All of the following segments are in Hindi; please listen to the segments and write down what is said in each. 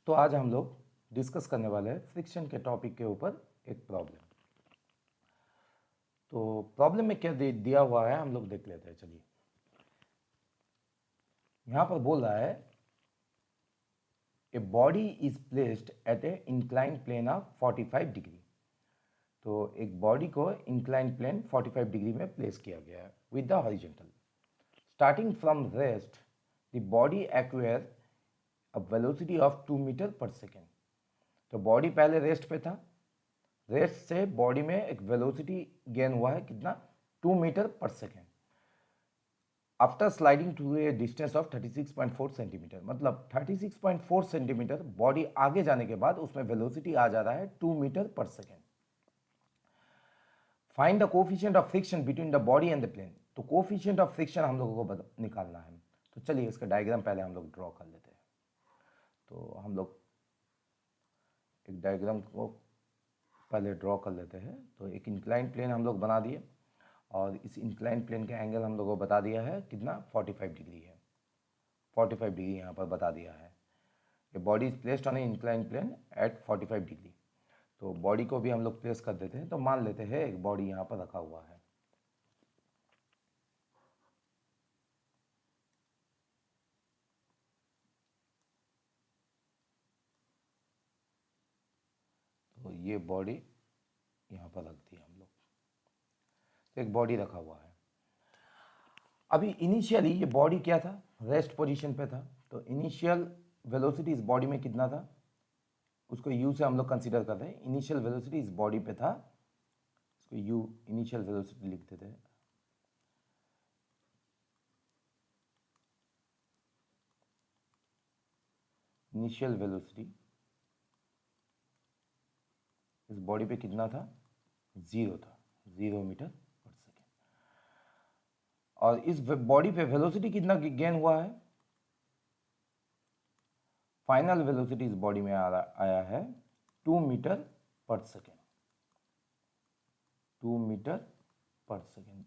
तो आज हम लोग डिस्कस करने वाले हैं फ्रिक्शन के टॉपिक के ऊपर एक प्रॉब्लम। तो प्रॉब्लम में क्या दिया हुआ है हम लोग देख लेते हैं। चलिए, यहां पर बोल रहा है a body is placed at a incline plane of 45 degree. तो एक बॉडी को इंक्लाइन प्लेन 45 डिग्री में प्लेस किया गया है with the horizontal. Starting from rest the body acquire a velocity of 2 metre per second. तो बॉडी पहले रेस्ट पे था, रेस्ट से बॉडी में एक वेलोसिटी गेन हुआ है कितना, 2 metre per second. After sliding to a distance of 36.4 centimetre, मतलब 36.4 सेंटीमीटर बॉडी आगे जाने के बाद उसमें वेलोसिटी आ जा रहा है 2 metre per second. Find the coefficient of friction between the body and the plane. तो कोफिशिएंट ऑफ फ्रिक्शन हम लोगों को निकालना है। तो चलिए इसका डायग्राम पहले हम लोग ड्रॉ कर लेते हैं। तो हम लोग एक डायग्राम को पहले ड्रॉ कर लेते हैं। तो एक इंक्लाइन प्लेन हम लोग बना दिए और इस इंक्लाइन प्लेन का एंगल हम लोगों को बता दिया है कितना, 45 डिग्री है। 45 डिग्री यहाँ पर बता दिया है। ये body is placed on a incline plane at 45 degree. तो बॉडी को भी हम लोग प्लेस कर देते हैं। तो मान लेते हैं एक बॉडी यहाँ पर रखा हुआ है। तो ये बॉडी यहाँ पर रख दी हम लोग। तो एक बॉडी रखा हुआ है। अभी इनिशियली ये बॉडी क्या था, रेस्ट पोजीशन पे था। तो इनिशियल वेलोसिटी इस बॉडी में कितना था, उसको u से हम लोग कंसीडर कर रहे हैं। इनिशियल वेलोसिटी इस बॉडी पे था, इसको u इनिशियल वेलोसिटी लिख देते हैं। इनिशियल वेलोसिटी इस बॉडी पे कितना था, 0 था, 0 मीटर पर सेकेंड। और इस बॉडी पे वेलोसिटी कितना गेन हुआ है, फाइनल वेलोसिटी इस बॉडी में आया है 2 metre per second. 2 metre per second,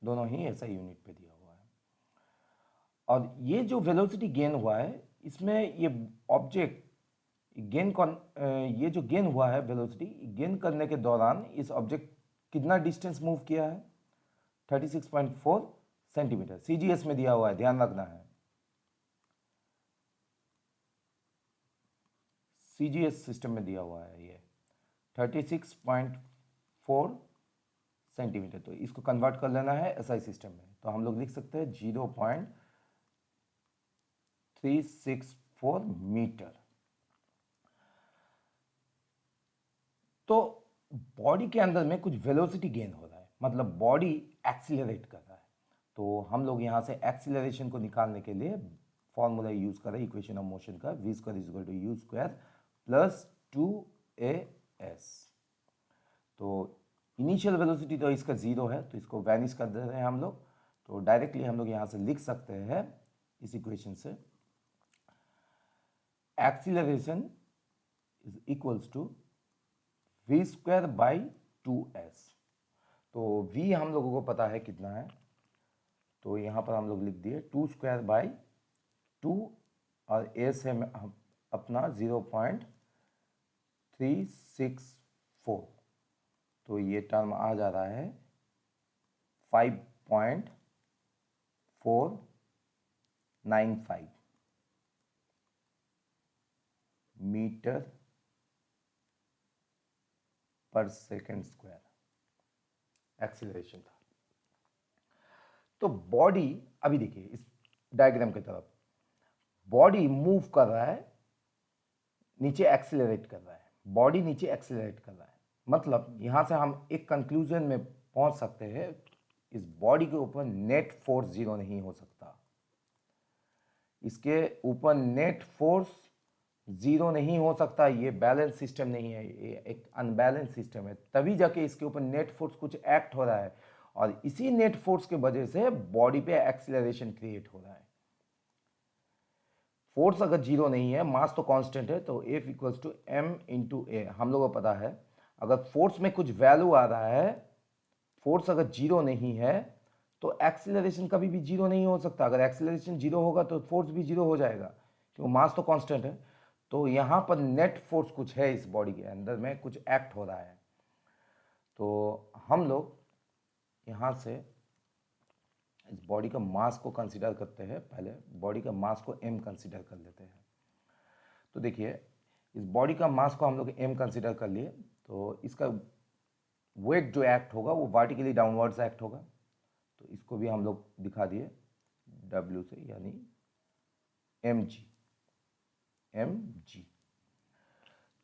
दोनों ही ऐसा यूनिट पे दिया हुआ है। और ये जो वेलोसिटी गेन हुआ है, इसमें ये ऑब्जेक्ट गेन ये जो गेन हुआ है वेलोसिटी गेन करने के दौरान इस ऑब्जेक्ट कितना डिस्टेंस मूव किया है, 36.4 सेंटीमीटर। सीजीएस में दिया हुआ है, ध्यान रखना है। सीजीएस सिस्टम में दिया हुआ है ये 36.4 सेंटीमीटर। तो इसको कन्वर्ट कर लेना है एसआई सिस्टम में। तो हम लोग लिख सकते हैं 0.364 मीटर। तो बॉडी के अंदर में कुछ वेलोसिटी गेन हो रहा है, मतलब बॉडी एक्सीलरेट कर रहा है। तो हम लोग यहाँ से एक्सीलरेशन को निकालने के लिए फॉर्मूला यूज कर रहे हैं इक्वेशन ऑफ मोशन का, v square is equal to u square plus 2as। तो इनिशियल वेलोसिटी तो इसका 0 है, तो इसको वैनिश कर दे रहे हैं हम लोग। तो डायरेक्टली हम लोग यहाँ से लिख सकते हैं इस इक्वेशन से, acceleration is equals to v square by 2s। तो v हम लोगों को पता है कितना है, तो यहाँ पर हम लोग लिख दिए 2 स्क्वायर बाई 2 और s है अपना 0.364। तो ये टर्म आ जा रहा है 5.495 metre per second square acceleration था। तो बॉडी, अभी देखिए इस डायग्राम की तरफ, बॉडी मूव कर रहा है, नीचे एक्सीलरेट कर रहा है, बॉडी नीचे एक्सीलरेट कर रहा है। मतलब यहां से हम एक कंक्लूजन में पहुंच सकते हैं, इस बॉडी के ऊपर नेट फोर्स 0 नहीं हो सकता। इसके ऊपर नेट फोर्स 0 नहीं हो सकता। ये बैलेंस सिस्टम नहीं है, ये एक अनबैलेंस सिस्टम है। तभी जाके इसके ऊपर नेट फोर्स कुछ एक्ट हो रहा है और इसी नेट फोर्स के वजह से बॉडी पे एक्सीलरेशन क्रिएट हो रहा है। फोर्स अगर 0 नहीं है, मास तो कांस्टेंट है, तो F equals to m into A. हम लोगों को पता है अगर फोर्स में कुछ वैल्यू आ रहा है, फोर्स अगर 0 नहीं है तो एक्सीलरेशन कभी भी 0 नहीं हो सकता। अगर एक्सीलरेशन 0 होगा तो फोर्स भी 0 हो जाएगा, क्योंकि मास तो कांस्टेंट है। तो यहाँ पर नेट फोर्स कुछ है, इस बॉडी के अंदर में कुछ एक्ट हो रहा है। तो हम लोग यहाँ से इस बॉडी का मास को कंसीडर करते हैं। पहले बॉडी का मास को m कंसीडर कर लेते हैं। तो देखिए, इस बॉडी का मास को हम लोग m कंसीडर कर लिए, तो इसका वेट जो एक्ट होगा वो वर्टिकली डाउनवर्ड्स एक्ट होगा। तो इसको भी हम लोग दिखा दिए W से, यानी mg।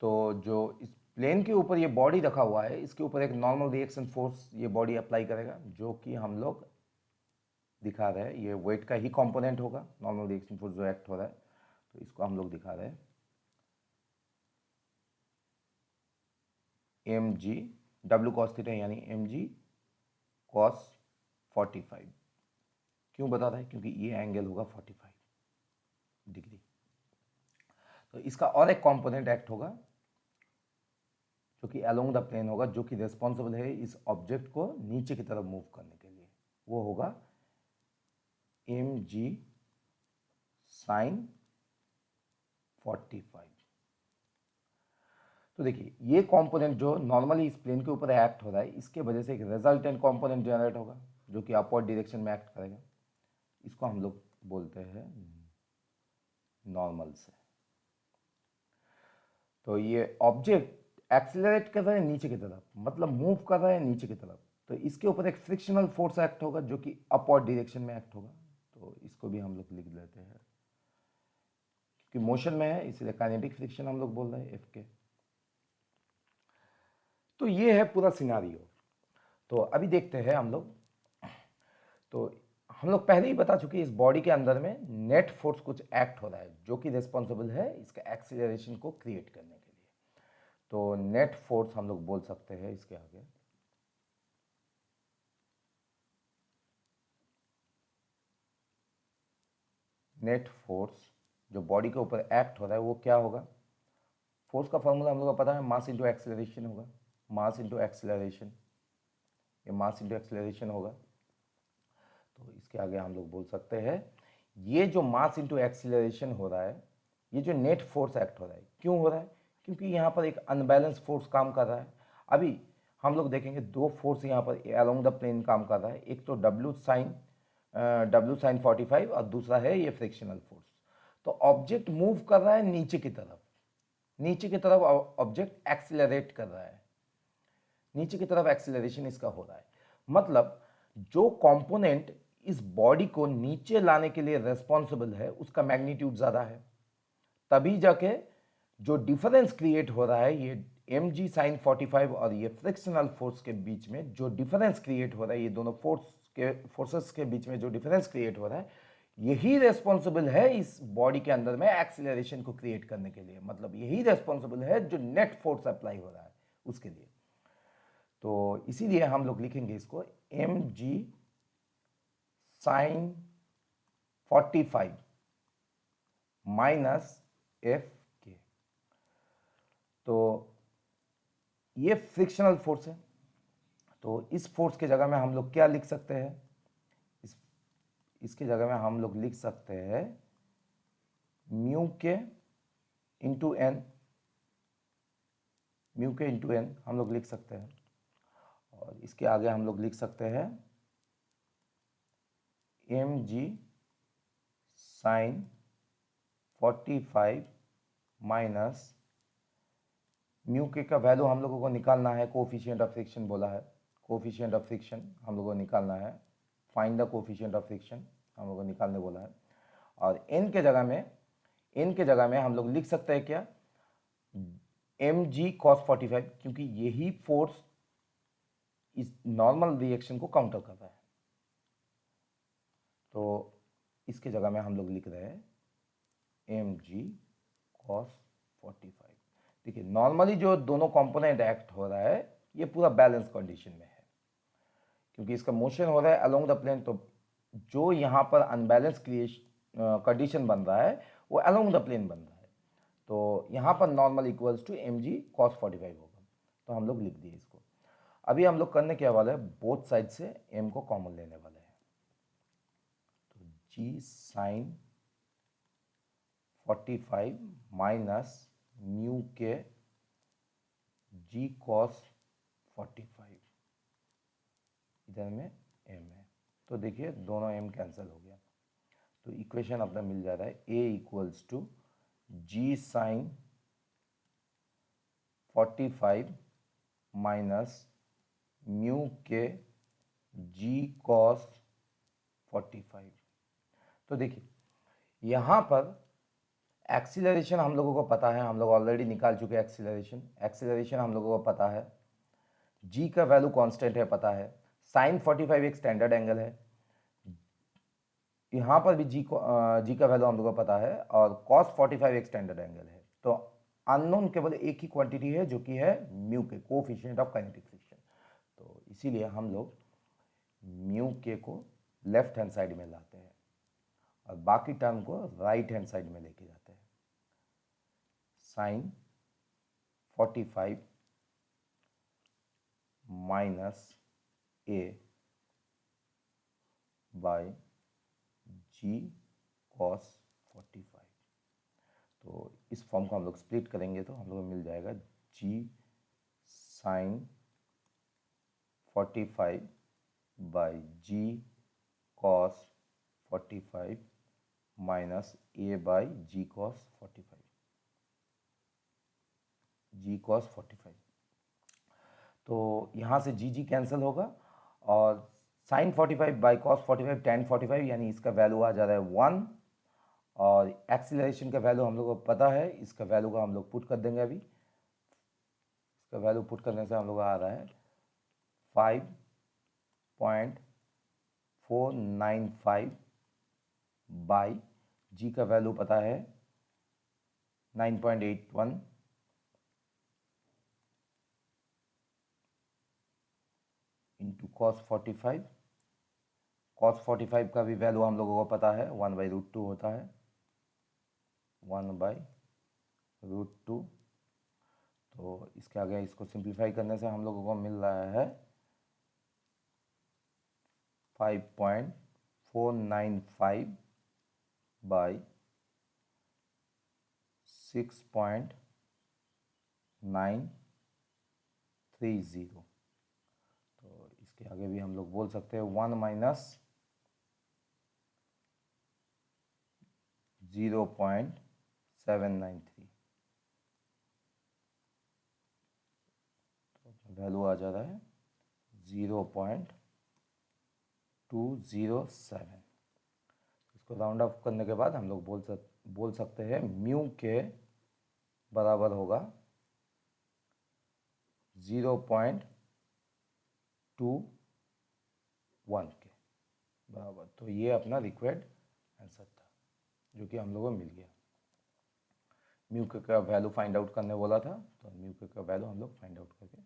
तो जो इस प्लेन के ऊपर ये बॉडी रखा हुआ है, इसके ऊपर एक नॉर्मल रिएक्शन फोर्स ये बॉडी अप्लाई करेगा, जो कि हम लोग दिखा रहे हैं। ये वेट का ही कंपोनेंट होगा, नॉर्मल रिएक्शन फोर्स जो एक्ट हो रहा है। तो इसको हम लोग दिखा रहे हैं mg W cos थीटा, यानी mg cos 45। क्यों बता रहा है? क्योंकि ये एंगल होगा 45 डिग्री। तो इसका और एक कंपोनेंट एक्ट होगा जो कि अलोंग द प्लेन होगा, जो कि रिस्पॉन्सिबल है इस ऑब्जेक्ट को नीचे की तरफ मूव करने के लिए। वो होगा mg sin 45। तो देखिए, ये कंपोनेंट जो नॉर्मली इस प्लेन के ऊपर एक्ट हो रहा है, इसके वजह से एक रिजल्टेंट कंपोनेंट जनरेट होगा जो कि अपवर्ड डायरेक्शन में एक्ट करेगा। इसको हम लोग बोलते हैं नॉर्मल से। तो ये ऑब्जेक्ट एक्सेलरेट कर रहा है नीचे की तरफ, मतलब मूव कर रहा है नीचे की तरफ, तो इसके ऊपर एक फ्रिक्शनल फोर्स एक्ट होगा जो कि अपवर्ड डायरेक्शन में एक्ट होगा। तो इसको भी हम लोग लिख लेते हैं, क्योंकि मोशन में है इसलिए काइनेटिक फ्रिक्शन हम लोग बोल रहे हैं F के। तो ये है पूरा सिनारियो। तो अभी देखते हैं हम लोग। तो हम लोग पहले ही बता चुके, इस बॉडी के अंदर में नेट फोर्स कुछ एक्ट हो रहा है जो कि रिस्पॉन्सिबल है इसका एक्सीलरेशन को क्रिएट करने के लिए। तो नेट फोर्स हम लोग बोल सकते हैं इसके आगे नेट फोर्स जो बॉडी के ऊपर एक्ट हो रहा है वो क्या होगा। फोर्स का फॉर्मूला हम लोग को पता है, मास इंटू एक्सीलरेशन होगा। मास इंटू एक्सीलरेशन, ये मास इंटू एक्सीलरेशन होगा। तो इसके आगे हम लोग बोल सकते हैं ये जो मास इंटू एक्सीलरेशन हो रहा है, ये जो नेट फोर्स एक्ट हो रहा है, क्यों हो रहा है? क्योंकि यहाँ पर एक अनबैलेंस फोर्स काम कर रहा है। अभी हम लोग देखेंगे दो फोर्स यहाँ पर अलोंग द प्लेन काम कर रहा है, एक तो W sin 45 और दूसरा है ये फ्रिक्शनल फोर्स। तो ऑब्जेक्ट मूव कर रहा है नीचे की तरफ, नीचे की तरफ ऑब्जेक्ट एक्सीलरेट कर रहा है, नीचे की तरफ एक्सीलरेशन इसका हो रहा है। मतलब जो कंपोनेंट इस बॉडी को नीचे लाने के लिए रेस्पॉन्सिबल है उसका मैग्नीट्यूड ज्यादा है, तभी जाके जो डिफरेंस क्रिएट हो रहा है ये mg sin 45 और ये फ्रिक्शनल फोर्स के बीच में जो डिफरेंस क्रिएट हो रहा है, ये दोनों फोर्सेस के बीच में जो डिफरेंस क्रिएट हो रहा है, यही रेस्पॉन्सिबल है इस बॉडी के अंदर में एक्सीलरेशन को क्रिएट करने के लिए। मतलब यही रेस्पॉन्सिबल है जो नेट फोर्स अप्लाई हो रहा है उसके लिए। तो इसीलिए हम लोग लिखेंगे इसको mg sin 45 माइनस एफ के। तो ये फ्रिक्शनल फोर्स है, तो इस फोर्स के जगह में हम लोग क्या लिख सकते हैं? इसके जगह में हम लोग लिख सकते हैं म्यू के इंटू एन, म्यू के इंटू एन हम लोग लिख सकते हैं। और इसके आगे हम लोग लिख सकते हैं mg sin 45 माइनस म्यू के का वैल्यू हम लोगों को निकालना है, कोफिशिएंट ऑफ फ्रिक्शन बोला है, कोफिशिएंट ऑफ फ्रिक्शन हम लोगों को निकालना है, find the coefficient of friction हम लोगों को निकालने बोला है। और n के जगह में हम लोग लिख सकते हैं क्या? mg cos 45, क्योंकि यही फोर्स इस नॉर्मल रिएक्शन को काउंटर कर रहा है। तो इसके जगह में हम लोग लिख रहे हैं mg cos 45। देखिए, नॉर्मली जो दोनों कंपोनेंट एक्ट हो रहा है ये पूरा बैलेंस कंडीशन में है, क्योंकि इसका मोशन हो रहा है अलोंग द प्लेन। तो जो यहाँ पर अनबैलेंस कंडीशन बन रहा है वो अलोंग द प्लेन बन रहा है। तो यहाँ पर normal equals to mg cos 45 होगा। तो हम लोग लिख दिए इसको। अभी हम लोग करने क्या वाले हैं, बोथ साइड से m को कॉमन लेने वाले हैं। तो g sin 45 minus mu k g cos 45, इधर में एम है, तो देखिए दोनों एम कैंसिल हो गया, तो इक्वेशन अपना मिल जा रहा है A equals to g sine 45 minus mu k g cos 45। तो देखिए यहाँ पर एक्सीलरेशन हम लोगों को पता है, हम लोग ऑलरेडी निकाल चुके हैं एक्सीलरेशन हम लोगों को पता है, जी का वैल्यू कांस्टेंट है पता है, साइन 45 एक स्टैंडर्ड एंगल है, यहाँ पर भी जी का वैल्यू हम लोगों को पता है, और कॉस 45 एक स्टैंडर्ड एंगल है। तो अननोन केवल एक ही क्वांटिटी है जो कि है म्यू के, कोएफिशिएंट ऑफ काइनेटिक फ्रिक्शन। तो इसीलिए हम लोग म्यू के को लेफ्ट हैंड साइड में लाते हैं और बाकी टर्म को राइट हैंड साइड में लेके जाते हैं। साइन 45 माइनस ए बाय जी कॉस 45। तो इस फॉर्म को हम लोग स्प्लिट करेंगे तो हम लोग को मिल जाएगा जी साइन 45 बाय जी कॉस 45 माइनस ए बाय जी कॉस 45, जी कॉस 45। तो यहाँ से जी जी कैंसिल होगा और साइन 45 बाई कॉस 45 टेन 45, यानी इसका वैल्यू आ जा रहा है 1, और एक्सीलरेशन का वैल्यू हम लोग को पता है, इसका वैल्यू का हम लोग पुट कर देंगे अभी। इसका वैल्यू पुट करने से हम लोग आ रहा है 5.495 बाई जी का वैल्यू पता है 9.81 इंटू कॉस 45। कॉस 45 का भी वैल्यू हम लोगों को पता है 1/√2 होता है, 1/√2। तो इसके आगे इसको सिंप्लीफाई करने से हम लोगों को मिल रहा है 5.495 बाई 6.930। तो इसके आगे भी हम लोग बोल सकते हैं 1 माइनस 0.793, तो वैल्यू आ जा रहा है 0.207। इसको राउंड ऑफ करने के बाद हम लोग बोल सकते हैं म्यू के बराबर होगा 0.21 के बराबर। तो ये अपना रिक्वायर्ड आंसर था जो कि हम लोगों को मिल गया। म्यू के का वैल्यू फाइंड आउट करने बोला था, तो म्यू के का वैल्यू हम लोग फाइंड आउट करके